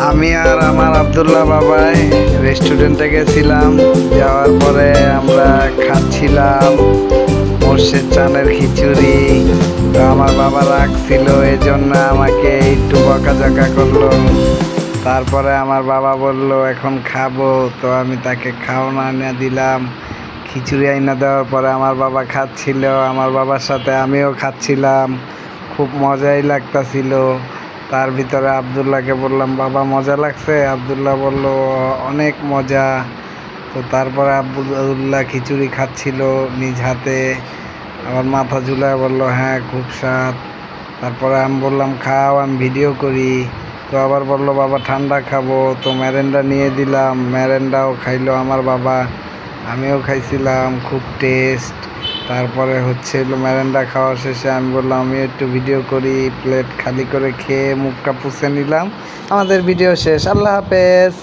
আমি আর আমার আব্দুল্লাহ বাবাই রেস্টুরেন্টে গেছিলাম। যাওয়ার পরে আমরা খাচ্ছিলাম মোর্শেদ চানের খিচুড়ি। তো আমার বাবা রাখছিল, এই জন্য আমাকে একটু বকাঝকা করলো। তারপরে আমার বাবা বলল এখন খাবো, তো আমি তাকে খাওয়ানো আনিয়ে দিলাম। খিচুড়ি আইনা দেওয়ার পরে আমার বাবা খাচ্ছিল, আমার বাবার সাথে আমিও খাচ্ছিলাম। খুব মজাই লাগতাছিল। তার ভিতরে আব্দুল্লাহকে বললাম, বাবা মজা লাগছে? আব্দুল্লাহ বলল, অনেক মজা। তো তারপরে আব্দুল্লাহ খিচুড়ি খাচ্ছিল নিজ হাতে, আবার মাথা ঝুলায় বলল, হ্যাঁ খুব স্বাদ। তারপরে আমি বললাম, খাও, আমি ভিডিও করি। তো আবার বললো, বাবা ঠান্ডা খাবো। তো ম্যারেন্ডা নিয়ে দিলাম, ম্যারেন্ডাও খাইলো আমার বাবা, আমিও খাইছিলাম, খুব টেস্ট। তারপরে ম্যারেন্ডা খাওয়া শেষে আমি বললাম, আমি একটু ভিডিও করি। প্লেট খালি করে খেয়ে মুখটা পুছে নিলাম। আমাদের ভিডিও শেষ। আল্লাহ হাফেজ।